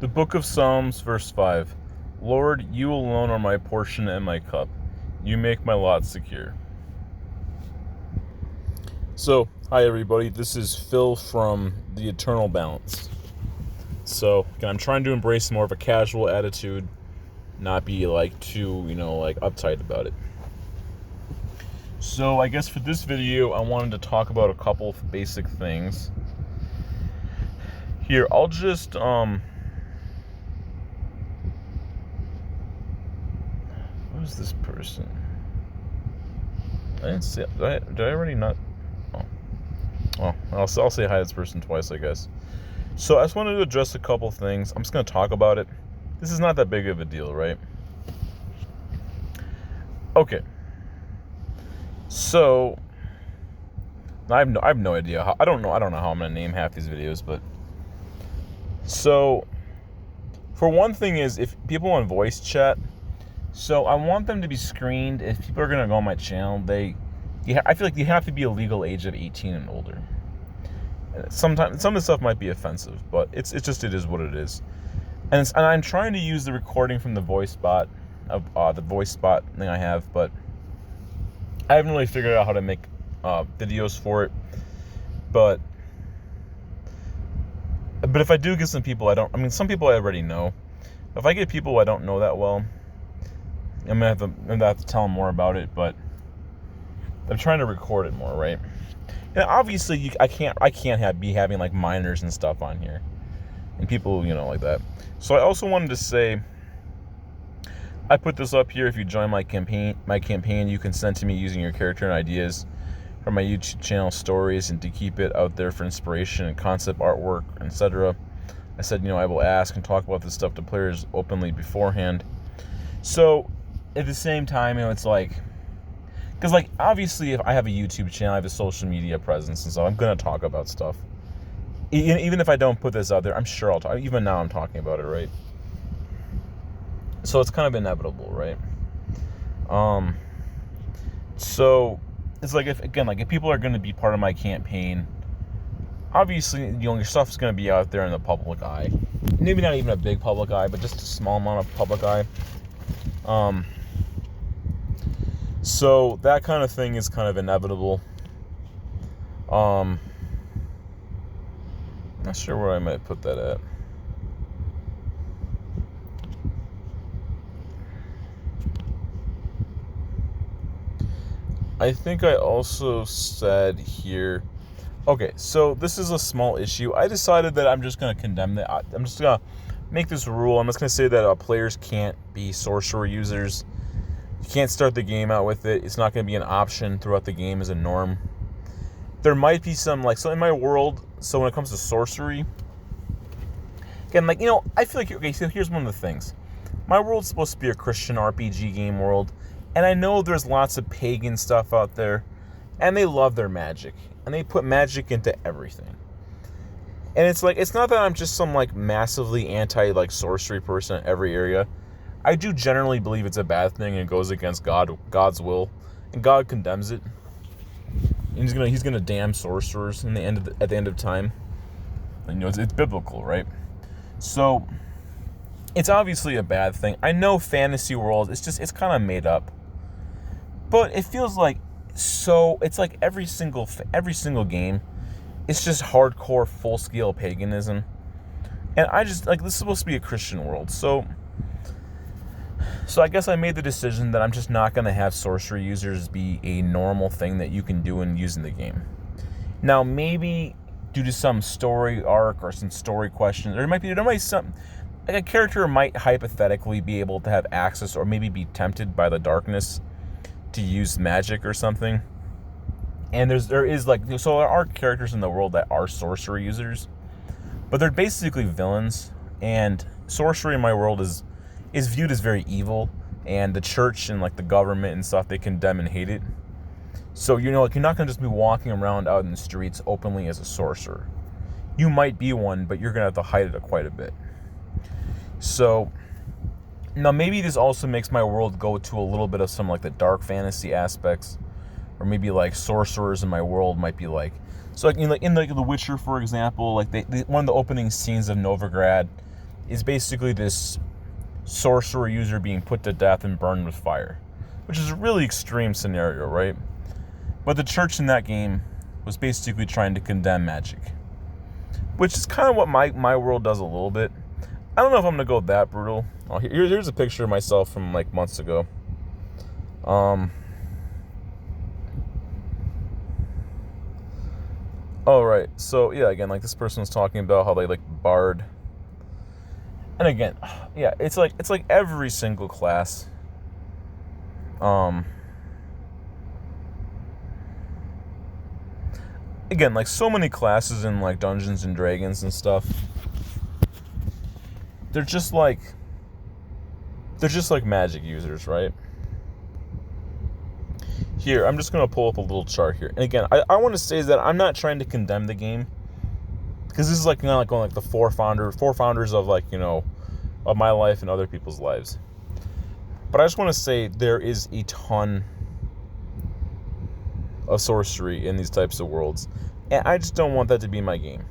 The Book of Psalms, verse 5. Lord, you alone are my portion and my cup. You make my lot secure. So, hi everybody, this is Phil from The Eternal Balance. So, I'm trying to embrace more of a casual attitude, not be too, uptight about it. So, I guess for this video, I wanted to talk about a couple of basic things. Here, I'll just, what is this person? I didn't see, did I already not? Oh, I'll say hi to this person twice, I guess. So I just wanted to address a couple things. I'm just going to talk about it. This is not that big of a deal, right? Okay. So I have no idea how. I don't know how I'm going to name half these videos, but so for one thing is if people on voice chat, so I want them to be screened. If people are going to go on my channel, I feel like you have to be a legal age of 18 and older. Sometimes some of the stuff might be offensive, but it is what it is. And I'm trying to use the recording from the voice bot of the voice spot thing I have, but I haven't really figured out how to make videos for it. But if I do get some people some people I already know. If I get people I don't know that well, I'm gonna have to tell them more about it. But I'm trying to record it more, right? And obviously, I can't be having like minors and stuff on here, and people, like that. So I also wanted to say, I put this up here. If you join my campaign, you can send to me using your character and ideas from my YouTube channel stories, and to keep it out there for inspiration and concept artwork, etc. I said, I will ask and talk about this stuff to players openly beforehand. So at the same time, it's like. Because, obviously, if I have a YouTube channel, I have a social media presence, and so I'm going to talk about stuff. Even if I don't put this out there, I'm sure I'll talk. Even now I'm talking about it, right? So it's kind of inevitable, right? So it's like, if people are going to be part of my campaign, obviously, your stuff's going to be out there in the public eye. Maybe not even a big public eye, but just a small amount of public eye. So that kind of thing is kind of inevitable. Not sure where I might put that at. I think I also said here. Okay, so this is a small issue. I decided that I'm just going to condemn that. I'm just going to make this rule. I'm just going to say that players can't be sorcerer users. You can't start the game out with it. It's not going to be an option throughout the game as a norm. There might be some, so in my world, so when it comes to sorcery, again, I feel like, okay, so here's one of the things. My world's supposed to be a Christian RPG game world, and I know there's lots of pagan stuff out there, and they love their magic, and they put magic into everything. And it's not that I'm just some, massively anti, sorcery person in every area. I do generally believe it's a bad thing and goes against God's will, and God condemns it. And he's gonna damn sorcerers at the end of time. And, it's biblical, right? So it's obviously a bad thing. I know fantasy world. It's kind of made up, but it feels like it's like every single game. It's just hardcore full scale paganism, and I just this is supposed to be a Christian world, so I guess I made the decision that I'm just not going to have sorcery users be a normal thing that you can do and use in the game. Now, maybe due to some story arc or some story questions, there might be some, a character might hypothetically be able to have access or maybe be tempted by the darkness to use magic or something. And there are characters in the world that are sorcery users, but they're basically villains, and sorcery in my world is viewed as very evil, and the church and the government and stuff, they condemn and hate it. So you're not gonna just be walking around out in the streets openly as a sorcerer. You might be one, but you're gonna have to hide it quite a bit. So now maybe this also makes my world go to a little bit of some the dark fantasy aspects, or maybe sorcerers in my world might be so in The Witcher, for example, one of the opening scenes of Novigrad is basically this sorcerer user being put to death and burned with fire, which is a really extreme scenario, right? But the church in that game was basically trying to condemn magic, which is kind of what my world does a little bit. I don't know if I'm gonna go that brutal. Oh, here's a picture of myself from like months ago. Oh right, so yeah, again, like this person was talking about how they like bard, and again, yeah, it's like every single class. Again, like so many classes in like Dungeons and Dragons and stuff, they're just like magic users, right? Here, I'm just going to pull up a little chart here. And again, I want to say that I'm not trying to condemn the game, because this is like not like going like the four founders of like, you know, of my life and other people's lives. But I just want to say there is a ton of sorcery in these types of worlds, and I just don't want that to be my game.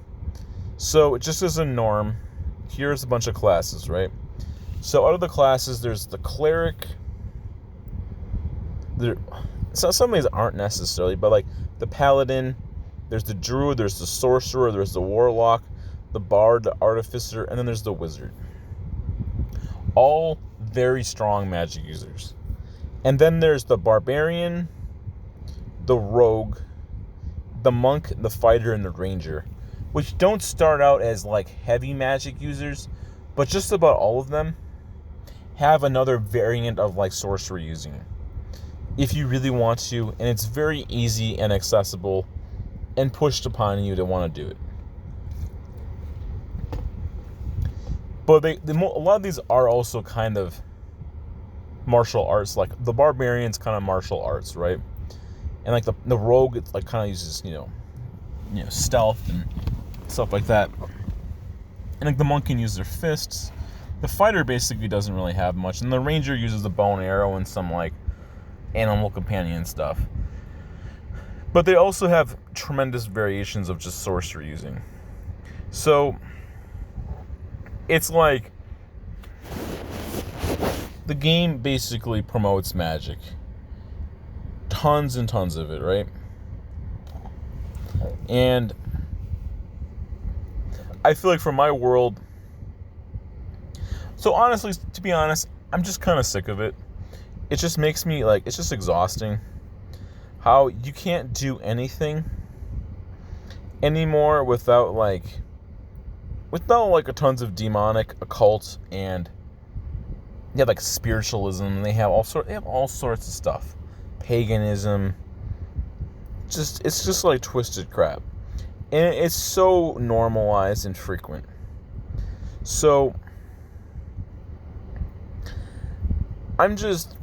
So just as a norm, here's a bunch of classes, right? So out of the classes, there's the cleric. So some of these aren't necessarily, but like the paladin, there's the druid, there's the sorcerer, there's the warlock, the bard, the artificer, and then there's the wizard. All very strong magic users. And then there's the barbarian, the rogue, the monk, the fighter, and the ranger, which don't start out as like heavy magic users, but just about all of them have another variant of like sorcery using if you really want to, and it's very easy and accessible and pushed upon you to want to do it. But a lot of these are also kind of martial arts, like the barbarian's kind of martial arts, right? And like the rogue, it's like kind of uses, you know, stealth and stuff like that. And like the monk can use their fists. The fighter basically doesn't really have much, and the ranger uses the bow and arrow and some like animal companion stuff. But they also have tremendous variations of just sorcery using. So it's like the game basically promotes magic. Tons and tons of it, right? And I feel like for my world, so honestly, to be honest, I'm just kind of sick of it. It just makes me like, it's just exhausting how you can't do anything anymore without like a tons of demonic, occult, and like spiritualism. They have all sorts of stuff, paganism. It's just like twisted crap, and it's so normalized and frequent. So I'm just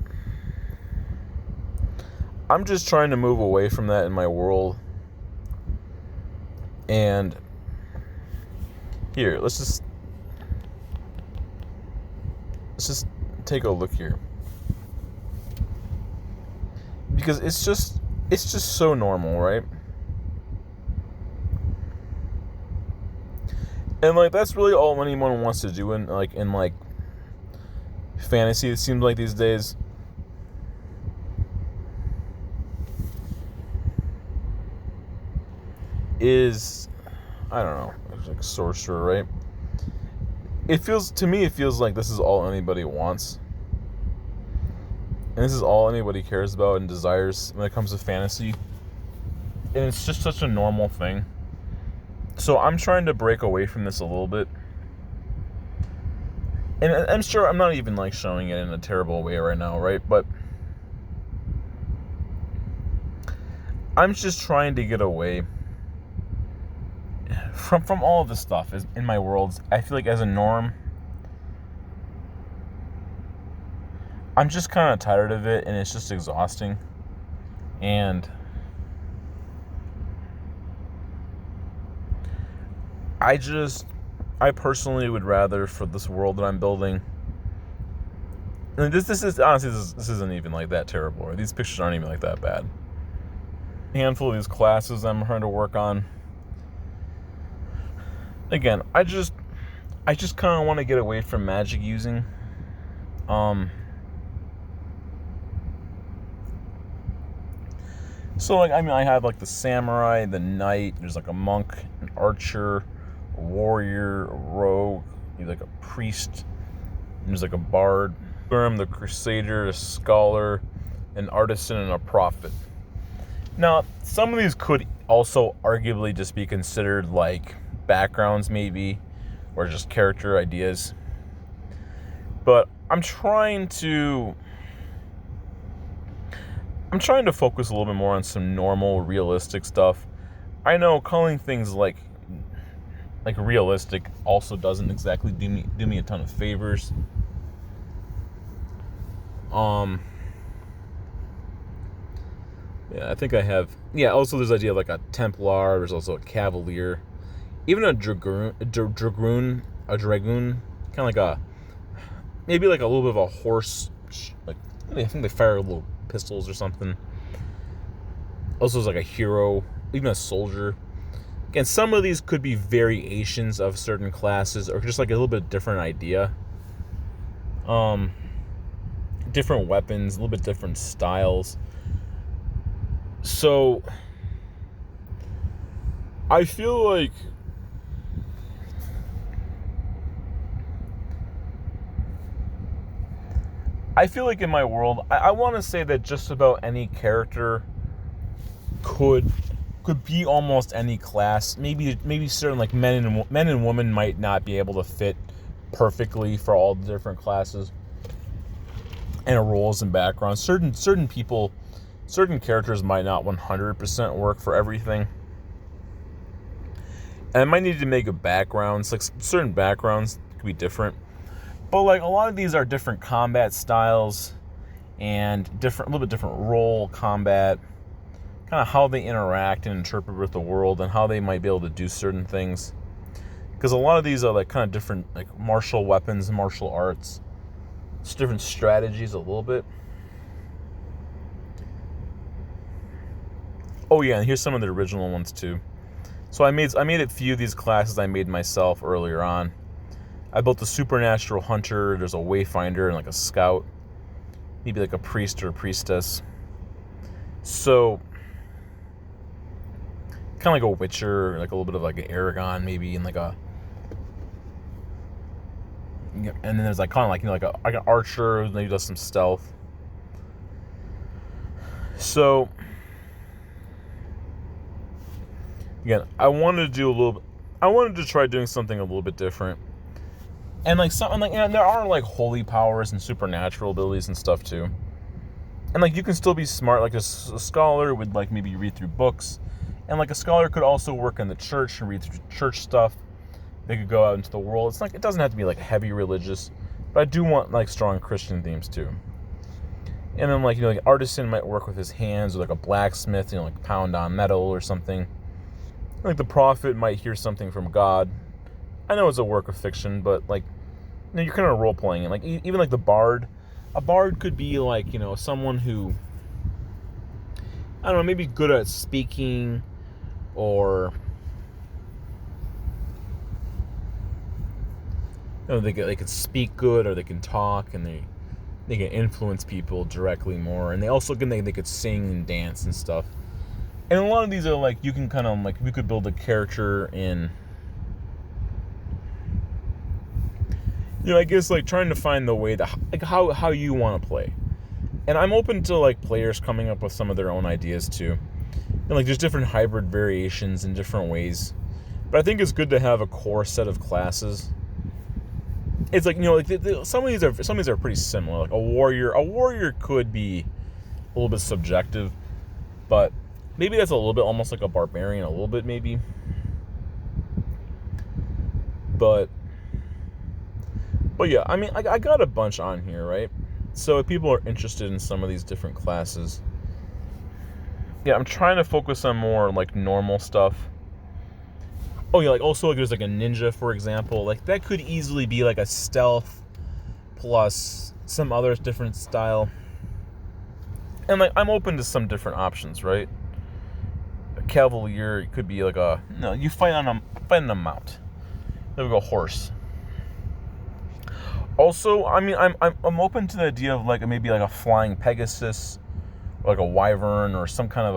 trying to move away from that in my world. And here, let's just take a look here, because it's just so normal, right? And like that's really all anyone wants to do in fantasy, it seems like these days. Is, I don't know, like sorcerer, right? It feels like this is all anybody wants, and this is all anybody cares about and desires when it comes to fantasy, and it's just such a normal thing. So I'm trying to break away from this a little bit, and I'm sure I'm not even like showing it in a terrible way right now, right? But I'm just trying to get away from all of this stuff in my worlds. I feel like as a norm, I'm just kind of tired of it, and it's just exhausting. And I personally would rather, for this world that I'm building, and this is honestly, this isn't even like that terrible, or these pictures aren't even like that bad. A handful of these classes I'm trying to work on. Again, I just kind of want to get away from magic using. So, like, I mean, I have, like, the samurai, the knight, there's, like, a monk, an archer, a warrior, a rogue, maybe, like, a priest, there's, like, a bard, the crusader, a scholar, an artisan, and a prophet. Now, some of these could also arguably just be considered, like, backgrounds, maybe, or just character ideas. But I'm trying to focus a little bit more on some normal, realistic stuff. I know calling things like realistic also doesn't exactly do me a ton of favors. Yeah, I think I have. Yeah, also there's the idea of like a Templar. There's also a Cavalier, even a Dragoon, kind of like a maybe like a little bit of a horse. Like I think they fire little pistols or something. Also, there's like a hero, even a soldier. Again, some of these could be variations of certain classes, or just like a little bit different idea. Different weapons, a little bit different styles. So, I feel like in my world, I want to say that just about any character could be almost any class. Maybe certain like men and women might not be able to fit perfectly for all the different classes and roles and backgrounds. Certain people, certain characters might not 100% work for everything. And I might need to make a backgrounds, like certain backgrounds could be different. But like a lot of these are different combat styles and a little bit different role combat, kind of how they interact and interpret with the world and how they might be able to do certain things. Because a lot of these are like kind of different, like martial weapons, martial arts. It's different strategies a little bit. Oh yeah, and here's some of the original ones too. So I made a few of these classes I made myself earlier on. I built a supernatural hunter, there's a wayfinder, and like a scout. Maybe like a priest or a priestess. So, kind of like a witcher, like a little bit of like an Aragon maybe, and like a... And then there's like kind of like, you know, like an archer who maybe does some stealth. So, again, I wanted to try doing something a little bit different. And like something like, and there are like holy powers and supernatural abilities and stuff too. And like you can still be smart, like a scholar would like maybe read through books, and like a scholar could also work in the church and read through church stuff. They could go out into the world. It's like it doesn't have to be like heavy religious, but I do want like strong Christian themes too. And then like, you know, like an artisan might work with his hands, or like a blacksmith, you know, like pound on metal or something. Like the prophet might hear something from God. I know it's a work of fiction, but like, you know, you're kind of role playing it. Like even like the bard, a bard could be like, you know, someone who, I don't know, maybe good at speaking, or you know, they can speak good, or they can talk, and they can influence people directly more, and they also they could sing and dance and stuff. And a lot of these are like, you can kind of like, we could build a character in, you know, I guess like trying to find the way that like how you want to play. And I'm open to like players coming up with some of their own ideas too. And like there's different hybrid variations in different ways. But I think it's good to have a core set of classes. It's like, you know, like some of these are pretty similar. Like a warrior could be a little bit subjective, but maybe that's a little bit almost like a barbarian, a little bit maybe. But yeah, I mean, I got a bunch on here, right? So if people are interested in some of these different classes, yeah, I'm trying to focus on more like normal stuff. Oh yeah, like also like there's like a ninja, for example. Like that could easily be like a stealth plus some other different style. And like I'm open to some different options, right? A cavalier could be like you fight on a mount. There we go, horse. Also, I mean, I'm open to the idea of like maybe like a flying Pegasus, or like a Wyvern, or some kind of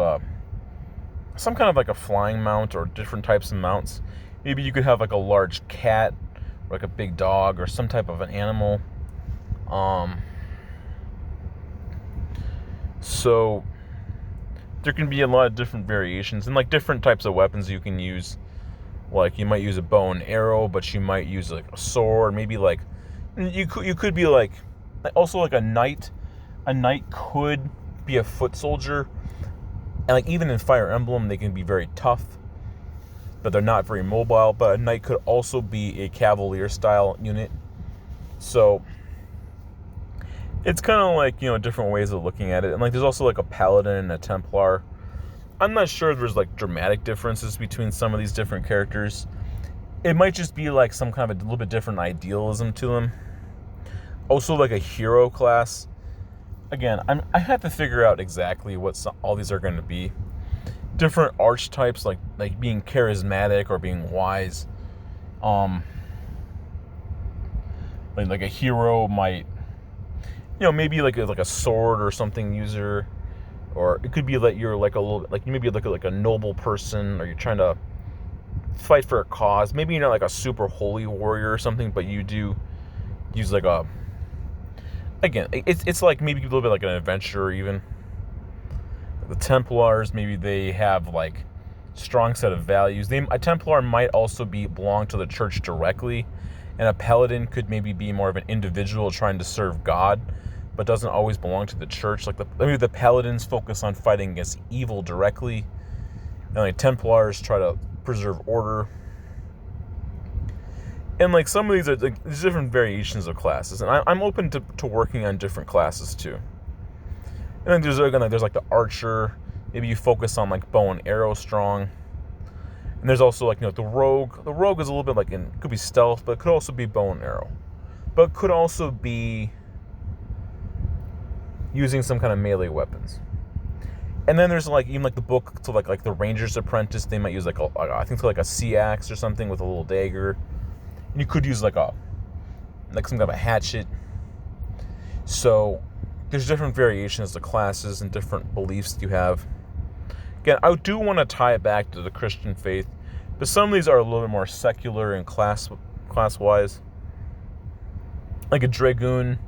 like a flying mount, or different types of mounts. Maybe you could have like a large cat, or like a big dog, or some type of an animal. So there can be a lot of different variations and like different types of weapons you can use. Like you might use a bow and arrow, but you might use like a sword. Maybe like you could be like also like a knight. A knight could be a foot soldier, and like even in Fire Emblem, they can be very tough, but they're not very mobile. But a knight could also be a cavalier style unit. So it's kind of like, different ways of looking at it. And like there's also like a paladin and a Templar. I'm not sure there's like dramatic differences between some of these different characters. It might just be like some kind of a little bit different idealism to them. Also like a hero class. Again, I have to figure out exactly what all these are going to be. Different archetypes, like being charismatic or being wise. Like a hero might, maybe like a sword or something user, or it could be that you're like a little, like you maybe look like a noble person, or you're trying to fight for a cause. Maybe you're not like a super holy warrior or something, but you do use like a, again, it's like maybe a little bit like an adventurer even. The Templars, maybe they have like strong set of values. A Templar might also belong to the church directly, and a Paladin could maybe be more of an individual trying to serve God, but doesn't always belong to the church. Like maybe the Paladins focus on fighting against evil directly, and like Templars try to preserve order. And like some of these are like there's different variations of classes, and I'm open to working on different classes too. And then there's like the archer. Maybe you focus on like bow and arrow strong. And there's also like the rogue. The rogue is a little bit like could be stealth, but it could also be bow and arrow. But could also be using some kind of melee weapons. And then there's like even like the book to like the Ranger's Apprentice. They might use like I think like a sea axe or something with a little dagger. And you could use like some kind of a hatchet. So there's different variations to classes and different beliefs you have. Again, I do want to tie it back to the Christian faith, but some of these are a little bit more secular and class-wise. Like a Dragoon.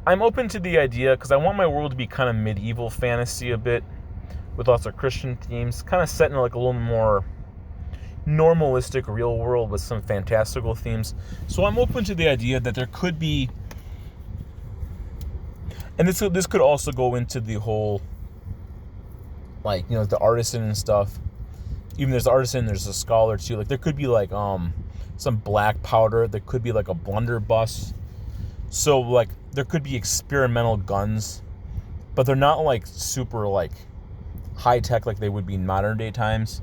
I'm open to the idea because I want my world to be kind of medieval fantasy a bit, with lots of Christian themes, kind of set in like a little more normalistic real world with some fantastical themes. So I'm open to the idea that there could be, and this could also go into the whole, like, the artisan and stuff. Even there's the artisan, there's a scholar too. Like there could be like some black powder. There could be like a blunderbuss. So like there could be experimental guns, but they're not like super like high tech like they would be in modern day times.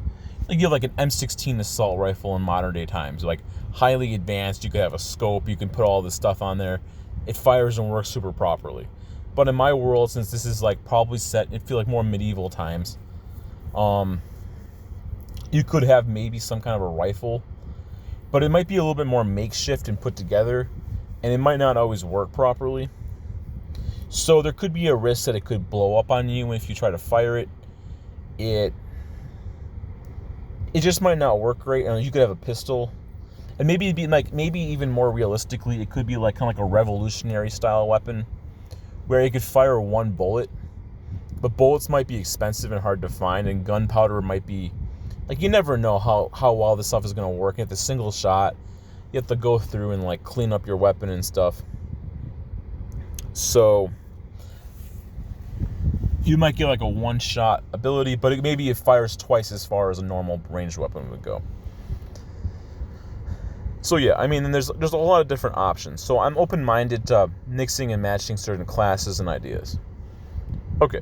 Like you have like an M16 assault rifle in modern day times, like highly advanced. You could have a scope. You can put all this stuff on there. It fires and works super properly. But in my world, since this is like probably set, it feel like more medieval times. You could have maybe some kind of a rifle, but it might be a little bit more makeshift and put together, and it might not always work properly. So there could be a risk that it could blow up on you if you try to fire it. It just might not work great. And you could have a pistol, and maybe it'd be like, maybe even more realistically, it could be like kind of like a revolutionary style weapon, where you could fire one bullet, but bullets might be expensive and hard to find, and gunpowder might be, like, you never know how well this stuff is going to work. If it's a single shot, you have to go through and like clean up your weapon and stuff. So you might get like a one-shot ability, but maybe it fires twice as far as a normal ranged weapon would go. So yeah, I mean, there's a lot of different options. So I'm open-minded to mixing and matching certain classes and ideas. Okay,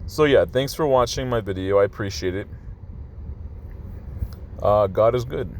so yeah, thanks for watching my video. I appreciate it. God is good.